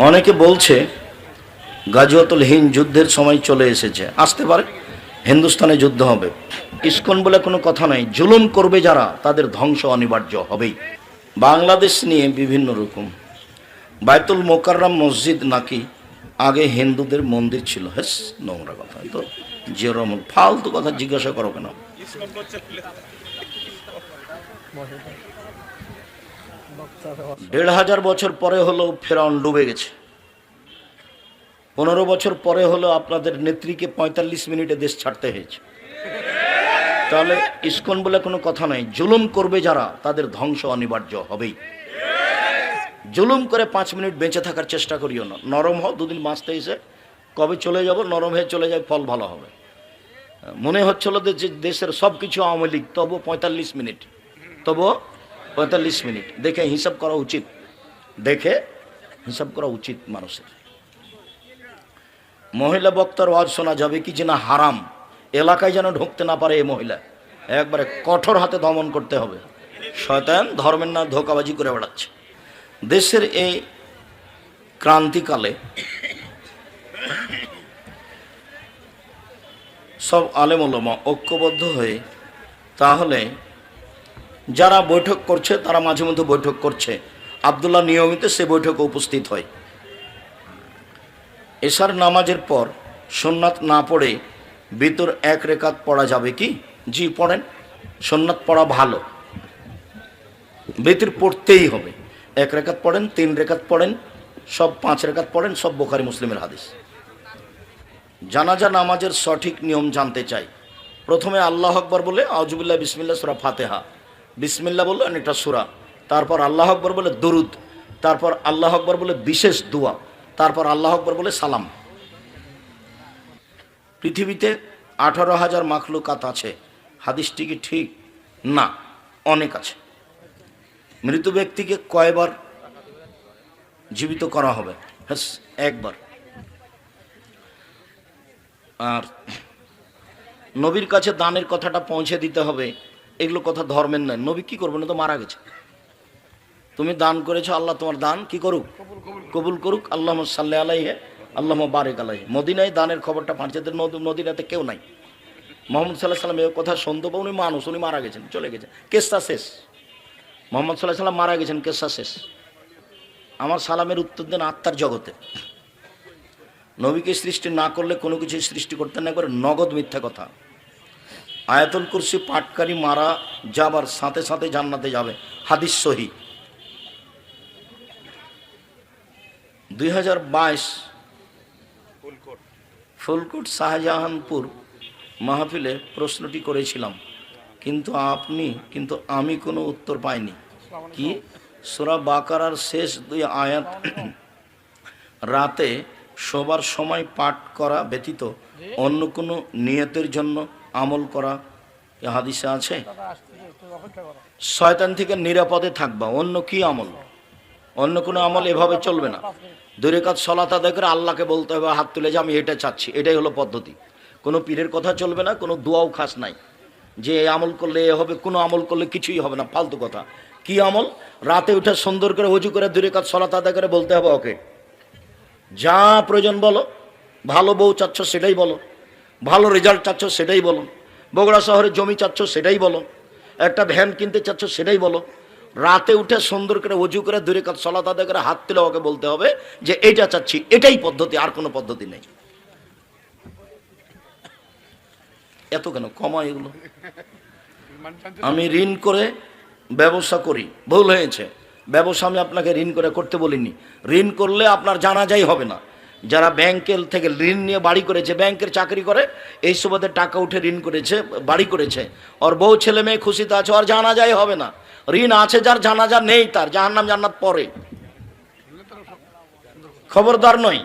অনেকে বলছে গাজওয়াতুল হিন্দ যুদ্ধের সময় চলে এসেছে, আসতে পারে, হিন্দুস্তানে যুদ্ধ হবে। ইসকন বলে কোনো কথা নাই, জুলুম করবে যারা তাদের ধ্বংস অনিবার্য হবেই। বাংলাদেশ নিয়ে বিভিন্ন রকম, বায়তুল মোকাররম মসজিদ নাকি আগে হিন্দুদের মন্দির ছিল। হ্যাঁ, নোংরা কথা। তো জিয়া রহমান ফালতু কথা জিজ্ঞাসা করো কেন? ১,৫০০ বছর পরে হলো ফেরাউন ডুবে গেছে। ১৫ বছর পরে হলো আপনাদের নেত্রীকে ৪৫ মিনিটে দেশ ছাড়তে হয়েছে। তাহলে ইসকন বলে কোনো কথা নাই, জুলুম করবে যারা তাদের ধ্বংস অনিবার্য হবেই। জুলুম করে ৫ মিনিট বেঁচে থাকার চেষ্টা করিও না। নরম হও, দুদিন বাঁচতে এসে কবে চলে যাব, নরম হয়ে চলে যায়, ফল ভালো হবে। মনে হচ্ছিল যে দেশের সব কিছু আওয়ামী লীগ, তবু ৪৫ মিনিট, তবুও ৪৫ মিনিট দেখে হিসাব করা উচিত, দেখে হিসাব করা উচিত মানুষের। মহিলা বক্তার ওয়াজ শোনা যাবে কি যে না হারাম, এলাকায় যেন ঢুকতে না পারে এই মহিলা, একবারে কঠোর হাতে দমন করতে হবে। শয়তান ধর্মের না ধোঁকাবাজি করে বেড়াচ্ছে। দেশের এই ক্রান্তিকালে সব আলেম ওলামা ঐক্যবদ্ধ হয়ে, তাহলে যারা বৈঠক করছে তারা মাঝে মধ্যে বৈঠক করছে, আব্দুল্লাহ নিয়মিত সে বৈঠকে উপস্থিত হয়। এশার নামাজের পর সুন্নাত না পড়ে ভিতর ১ রেকাত পড়া যাবে কি? জি পড়েন, সুন্নাত পড়া ভালো, ভিতর পড়তেই হবে। ১ রেকাত পড়েন, ৩ রেকাত পড়েন, সব ৫ রেকাত পড়েন, সব বুখারী মুসলিমের হাদিস। জানাজা নামাজের সঠিক নিয়ম জানতে চাই। প্রথমে আল্লাহ আকবর বলে আউযুবিল্লাহ বিসমিল্লাহ সূরা ফাতিহা, বিসমিল্লাহ বললো একটা সূরা, তারপর আল্লাহ আকবর বলে দরুদ, তারপর আল্লাহ আকবর বলে বিশেষ দোয়া, তারপর আল্লাহ আকবর বলে সালাম। পৃথিবীতে ১৮,০০০ মাখলুকাত আছে, হাদিসটি কি ঠিক? না, অনেক আছে। মৃত ব্যক্তিকে কয়বার জীবিত করা হবে? হ্যাঁ, একবার। আর নবীর কাছে দানের কথাটা পৌঁছে দিতে হবে, এগুলো কথা ধর্মের নয়। নবী কি করবেন, তো মারা গেছে। তুমি দান করেছো, আল্লাহ তোমার দান কি করুক, কবুল করুক। আল্লাহুম্মা সাল্লি আলাইহি আল্লাহুম্মা বারিক আলাইহি। মদিনায় দানের খবরটা পাঁচদের, মদিনাতে কেউ নাই। মুহাম্মদ সাল্লাল্লাহু আলাইহি সাল্লাম এই কথা শুনতে পাও, উনি মানুষ, উনি মারা গেছেন, চলে গেছেন, কেসটা শেষ। মুহাম্মদ সাল্লাল্লাহু আলাইহি সাল্লাম মারা গেছেন, কেসটা শেষ। আমার সালামের উত্তর দেন আত্মার জগতে। নবীকে সৃষ্টি না করলে কোনো কিছু সৃষ্টি করতে না, করে নগদ মিথ্যা কথা। আয়াতুল কুরসি পাঠকারী মারা যাবার সাথে সাথে জান্নাতে যাবে, হাদিস সহি। ২০২২ ফুলকোট শাহজাহানপুর মাহফিলে প্রশ্নটি করেছিলাম, কিন্তু আমি কোনো উত্তর পাইনি। কি? সূরা বাকারার শেষ 2 আয়াত রাতে শোবার সময় পাঠ করা ব্যতীত অন্য কোনো নিয়তের জন্য আমল করা এ হাদিসে আছে? শয়তান থেকে নিরাপদে থাকবা। অন্য কি আমল? অন্য কোনো আমল এভাবে চলবে না। 2 রাকাত সালাত আদায় করে আল্লাহকে বলতে হবে, হাত তুলে যে আমি এটা চাচ্ছি, এটাই হলো পদ্ধতি। কোনো পীরের কথা চলবে না, কোনো দোয়াও খাস নাই যে এই আমল করলে এ হবে, কোনো আমল করলে কিছুই হবে না, ফালতু কথা। কি আমল? রাতে উঠে সুন্দর করে ওযু করে 2 রাকাত সালাত আদায় করে বলতে হবে, ওকে যা প্রয়োজন বলো, ভালো বউ চাচ্ছ সেটাই বলো, ভালো রেজাল্ট চাচ্ছ সেটাই বলো, বগুড়া শহরে জমি চাচ্ছ সেটাই বলো, একটা ভ্যান কিনতে চাচ্ছ সেটাই বলো। রাতে উঠে সুন্দর করে ওযু করে 2 রাকাত সালাত আদায় করে হাত তুলে ওকে বলতে হবে যে এইটা চাচ্ছি, এটাই পদ্ধতি, আর কোনো পদ্ধতি নেই। এত কেন কমায় এগুলো? আমি ঋণ করে ব্যবসা করি, ভুল হয়েছে। ব্যবসা আমি আপনাকে ঋণ করে করতে বলিনি। ঋণ করলে আপনার জানাজাই হবে না। যারা ব্যাংকের থেকে ঋণ নিয়ে বাড়ি করেছে, ব্যাংকের চাকরি করে, এই সুবাদে টাকা উঠে ঋণ করেছে, বাড়ি করেছে, ওর বউ ছেলে মেয়ে খুশিতে আছে, ওর জানাজাই হবে না। ঋণ আছে যার, জানাজা নেই তার, জাহান্নাম জান্নাত পরে। খবরদার নয়।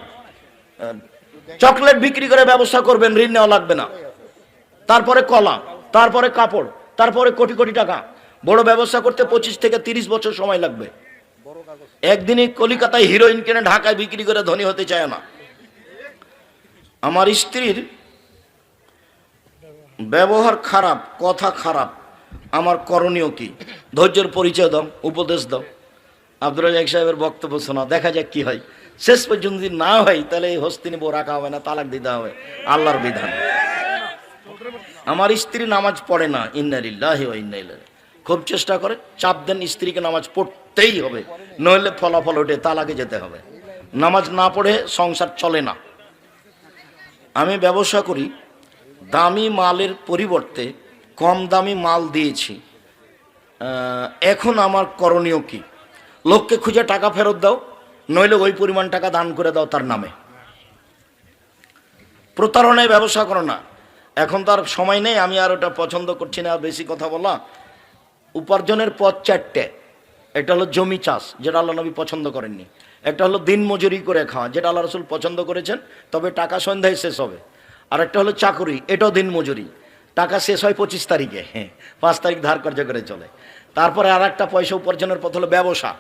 চকলেট বিক্রি করে ব্যবসা করবেন, ঋণ নেওয়া লাগবে না। তারপরে কলা, তারপরে কাপড়, তারপরে কোটি কোটি টাকা। বড় ব্যবসা করতে 25 থেকে 30 বছর সময় লাগবে। একদিনই কলিকাতায় হিরোইন কিনে ঢাকায় বিক্রি করে ধনী হতে চায় না। আমার স্ত্রীর ব্যবহার খারাপ, কথা খারাপ, আমার করণীয় কি? ধৈর্যের পরিচয় দাও, উপদেশ দাও। আব্দুর রাজ্জাক সাহেবের বক্তব্য শোনা, দেখা যাক কি হয়। শেষ পর্যন্ত যদি না হয় তাহলে এই হস্তিনী বউ রাখা হবে না, তালাক দিতে হবে, আল্লাহর বিধান। আমার স্ত্রী নামাজ পড়ে না, ইন্না লিল্লাহি ওয়া ইন্না ইলাইহি, খুব চেষ্টা করে চাপ দেন স্ত্রীকে নামাজ পড়তেই হবে, নইলে ফলাফল ওঠে তালাকে যেতে হবে। নামাজ না পড়ে সংসার চলে না। আমি ব্যবসা করি, দামি মালের পরিবর্তে কম দামি মাল দিয়েছি, এখন আমার করণীয় কি? লোককে খুঁজে টাকা ফেরত দাও, নইলে ওই পরিমাণ টাকা দান করে দাও তার নামে। প্রতারণায় ব্যবসা করো না। এখন তার সময় নেই, আমি আর ওটা পছন্দ করছি না বেশি কথা বলা। উপার্জনের পথ চারটে। একটা হলো জমি চাষ, যেটা আল্লাহ নবী পছন্দ করেননি। একটা হলো দিন মজুরি করে খাওয়া, যেটা আল্লাহ রসুল পছন্দ করেছেন, তবে টাকা সন্ধ্যায় শেষ হবে। আর একটা হলো চাকরি, এটাও দিন মজুরি, টাকা শেষ হয় 25 তারিখে, 5 তারিখ ধার কর্য করে চলে। তারপরে আর একটা পয়সা উপার্জনের পথ হলো ব্যবসা।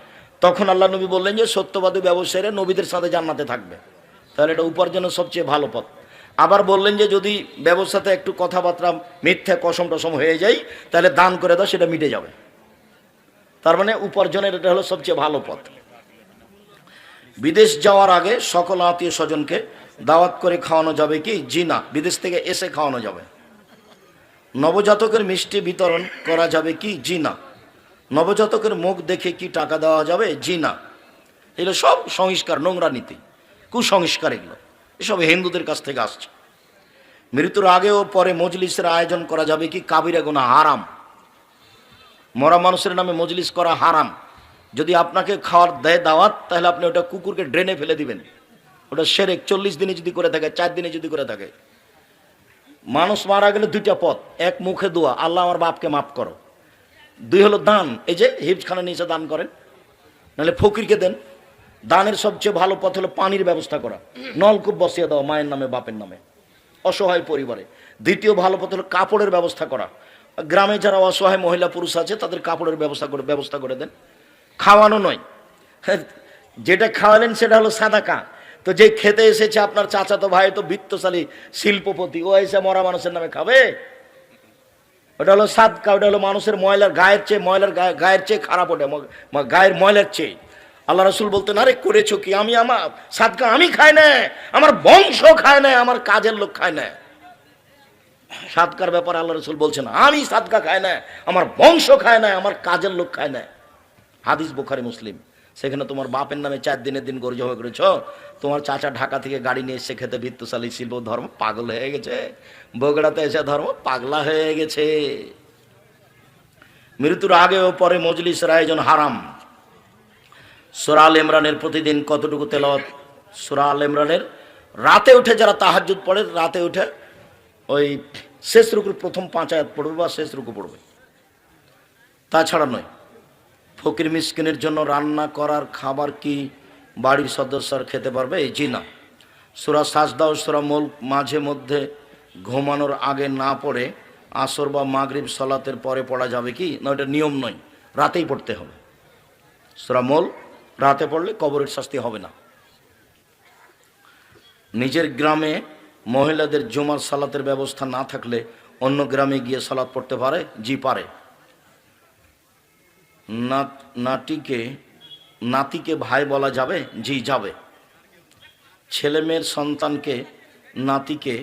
তখন আল্লাহ নবী বললেন যে সত্যবাদী ব্যবসায়ীরা নবীদের সাথে জান্নাতে থাকবে। তাহলে এটা উপার্জনের সবচেয়ে ভালো পথ। আবার বললেন যে যদি ব্যবসাতে একটু কথাবার্তা মিথ্যা কসম টসম হয়ে যায়, তাহলে দান করে দাও, সেটা মিটে যাবে। তার মানে উপার্জনের এটা হলো সবচেয়ে ভালো পথ। বিদেশ যাওয়ার আগে সকল আত্মীয় স্বজনকে দাওয়াত করে খাওয়ানো যাবে কি? জি না। বিদেশ থেকে এসে খাওয়ানো যাবে। নবজাতকের মিষ্টি বিতরণ করা যাবে কি? জি না। নবজাতকের মুখ দেখে কি টাকা দেওয়া যাবে? জি না। এগুলো সব সংস্কার, নোংরা নীতি, কুসংস্কার, এগুলো এসব হিন্দুদের কাছ থেকে আসছে। মৃত্যুর আগে ও পরে মজলিসের আয়োজন করা যাবে কি? কাবিরা গুনাহ, হারাম। মরা মানুষের নামে মজলিস করা হারাম। যদি আপনাকে খাওয়ার দেয় দাওয়াত, তাহলে আপনি ওটা কুকুরকে ড্রেনে ফেলে দিবেন। ওটা শিরক। 40 দিনে যদি করে থাকে, 4 দিনে যদি করে থাকে। মানুষ মারা গেলে দুইটা পথ, এক মুখে দোয়া, আল্লাহ আমার বাপকে মাফ করো। 2 হলো দান, এই যে হিফজখানা নিচে দান করেন, নাহলে ফকিরকে দেন। দানের সবচেয়ে ভালো পথ হলো পানির ব্যবস্থা করা, নলকূপ বসিয়ে দেওয়া মায়ের নামে বাপের নামে অসহায় পরিবারে। দ্বিতীয় ভালো পথ হলো কাপড়ের ব্যবস্থা করা। গ্রামে যারা অসহায় মহিলা পুরুষ আছে তাদের কাপড়ের ব্যবস্থা করে দেন। খাওয়ানো নয়, যেটা খাওয়ালেন সেটা হলো সাদাকা। তো যে খেতে এসেছে আপনার চাচাতো ভাই, তো বিত্তশালী শিল্পপতি, ও এসে মরা মানুষের নামে খাবে? ওটা হলো সাদকা। ওটা হলো মানুষের ময়লার গায়ের চেয়ে খারাপ, ওটা গায়ের ময়লার চেয়ে। আল্লাহ রসুল বলতেন, আরে করেছো কি? আমি আমার সাদকা আমি খাই না, আমার বংশ খায় না, আমার কাজের লোক খায় না। সাদকার ব্যাপারে আল্লাহ রসুল বলছেন, আমি সাদকা খাই না, আমার বংশ খায় না, আমার কাজের লোক খায় না। হাদিস বুখারী মুসলিম। সেখানে তোমার বাপের নামে 4 দিনের দিন গরু জবাই করেছ, তোমার চাচা ঢাকা থেকে গাড়ি নিয়ে এসে খেতে বিত্তশালী শিল্প ধর্ম পাগল হয়ে গেছে, বগুড়াতে এসে ধর্ম পাগলা হয়ে গেছে। মৃত্যুর আগে ও পরে মজলিসের আয়োজন হারাম। সূরা আল ইমরানের প্রতিদিন কতটুকু তেলাওয়াত? সূরা আল ইমরানের রাতে উঠে যারা তাহাজ্জুদ পড়ে, রাতে উঠে ওই শেষ রুকুর প্রথম 5 আয়াত পড়বে বা শেষ রুকু পড়বে, তাছাড়া নয়। ফকির মিসকিনের জন্য রান্না করার খাবার কি বাড়ির সদস্যরা খেতে পারবে? জি না। সূরা সাজদা ও সূরা মুলক মাঝে মধ্যে ঘুমানোর আগে না পড়ে আসর বা মাগরিব সালাতের পরে পড়া যাবে কি? না, এটা নিয়ম নয়, রাতেই পড়তে হবে। সূরা মুলক রাতে পড়লে কবরের শাস্তি হবে না। নিজের গ্রামে মহিলাদের জুমার সালাতের ব্যবস্থা না থাকলে অন্য গ্রামে গিয়ে সালাত পড়তে পারে? জি পারে। নাতিকে ভাই বলা যাবে? জি যাবে। ছেলে মেয়ের সন্তানকে নাতিকে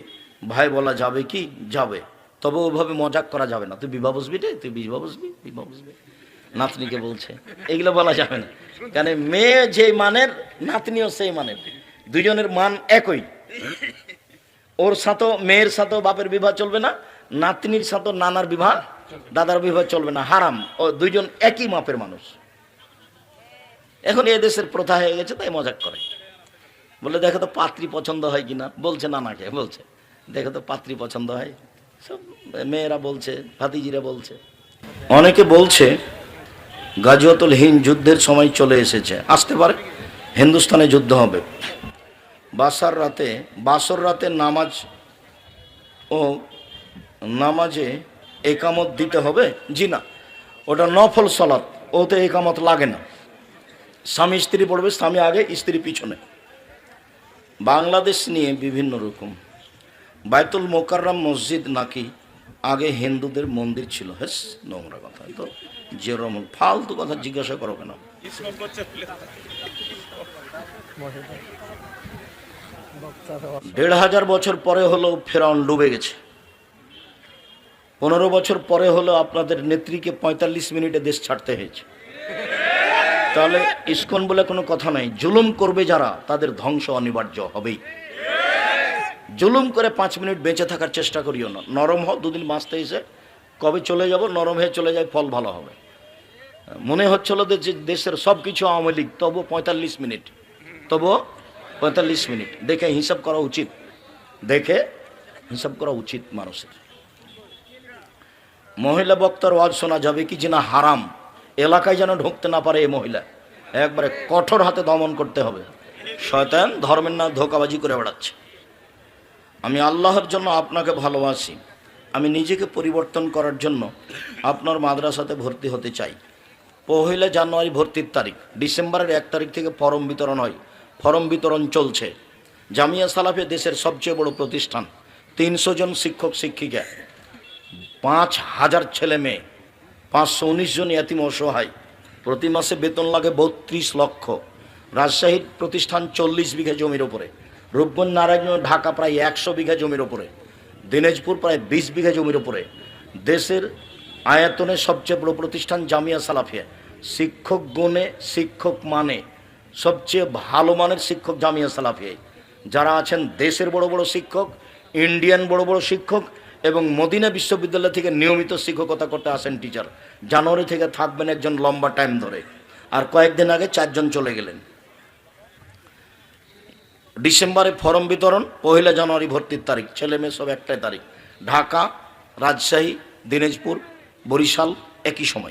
ভাই বলা যাবে কি? যাবে। তবে ওইভাবে মজাক করা যাবে না, তুই বিবাহ বসবি রে, তুই বিবাহ বসবি, নাতনিকে বলছে, এগুলো বলা যাবে না। কারণ মেয়ে যে মানের, নাতনিও সেই মানের, দুজনের মান একই। ওর সাথে মেয়ের সাথেও বাপের বিবাহ চলবে না, নাতনির সাথে নানার বিবাহ, দাদার বিবাহ চলবে না, হারাম। ও দুইজন একই মাপের মানুষ। এখন এ দেশের প্রথা হয়ে গেছে, তাই মজাক করে, বলে দেখো তো পাত্রী পছন্দ হয় কিনা। বলছে নানাকে, বলছে দেখো তো পাত্রী পছন্দ হয়। সব মেয়েরা বলছে, ভাতিজিরা বলছে। অনেকে বলছে গাজওয়াতুল হিন্দ যুদ্ধের সময় চলে এসেছে, আসতে পারে। হিন্দুস্তানে যুদ্ধ হবে। বাসর রাতে নামাজে একামত দিতে হবে? জি না, ওটা নফল সালাত, ওতে একামত লাগে না। স্বামী স্ত্রী পড়বে, স্বামী আগে স্ত্রী পিছনে। বাংলাদেশ নিয়ে বিভিন্ন রকম। বাইতুল মোকাররম মসজিদ নাকি আগে হিন্দুদের মন্দির ছিল। হেস, নোংরা কথা। তো যেরকম ফালতু কথা জিজ্ঞাসা করো কেন? 1,500 বছর পরে হলো ফেরাউন ডুবে গেছে। 15 বছর পরে হলো আপনাদের নেত্রীকে 45 মিনিটে দেশ ছাড়তে হয়েছে। তাহলে ইসকন বলে কোনো কথা নাই। জুলুম করবে যারা, তাদের ধ্বংস অনিবার্য হবেই। জুলুম করে 5 মিনিট বেঁচে থাকার চেষ্টা করিও না। নরম হও, 2 দিন বাঁচতে এসে কবে চলে যাব, নরম হয়ে চলে যায়, ফল ভালো হবে। মনে হচ্ছিল যে দেশের সব কিছু আওয়ামী লীগ, তবু 45 মিনিট, তবু 45 মিনিট দেখে হিসাব করা উচিত, দেখে হিসাব করা উচিত মানুষের। মহিলা বক্তার ওয়াজ শোনা যাবে কি যে না হারাম, এলাকায় যেন ঢুকতে না পারে এই মহিলা, একবারে কঠোর হাতে দমন করতে হবে। শয়তান ধর্মের নামে ধোঁকাবাজি করে বেড়াচ্ছে। আমি আল্লাহর জন্য আপনাকে ভালোবাসি, আমি নিজেকে পরিবর্তন করার জন্য আপনার মাদ্রাসাতে ভর্তি হতে চাই। 1 জানুয়ারি ভর্তির তারিখ, ডিসেম্বরের 1 তারিখ থেকে ফর্ম বিতরণ হয়। ফর্ম বিতরণ চলছে। জামিয়া সালাফিয়া দেশের সবচেয়ে বড় প্রতিষ্ঠান। 300 জন শিক্ষক শিক্ষিকা, 5,000 ছেলে মেয়ে, 519 জন ইয়াতিম অসহায়, প্রতি মাসে বেতন লাগে 32 লক্ষ। রাজশাহীর প্রতিষ্ঠান 40 বিঘা জমির ওপরে, রূপগঞ্জ নারায়ণগঞ্জ ঢাকা প্রায় 100 বিঘা জমির ওপরে, দিনাজপুর প্রায় 20 বিঘা জমির ওপরে। দেশের আয়তনে সবচেয়ে বড় প্রতিষ্ঠান জামিয়া সালাফিয়া। শিক্ষক গুণে, শিক্ষক মানে সবচেয়ে ভালো মানের শিক্ষক জামিয়া সালাফিয়া। যারা আছেন দেশের বড় বড় শিক্ষক, ইন্ডিয়ান বড় বড় শিক্ষক এবং মদিনা বিশ্ববিদ্যালয় থেকে নিয়মিত শিক্ষকতা করতে আসেন টিচার। জানুয়ারি থেকে থাকবেন একজন লম্বা টাইম ধরে, আর কয়েকদিন আগে 4 জন চলে গেলেন। ডিসেম্বরে ফর্ম বিতরণ, 1 জানুয়ারি ভর্তির তারিখ। ছেলে মেয়ে সব একটাই তারিখ। ঢাকা, রাজশাহী, দিনাজপুর, বরিশাল একই সময়।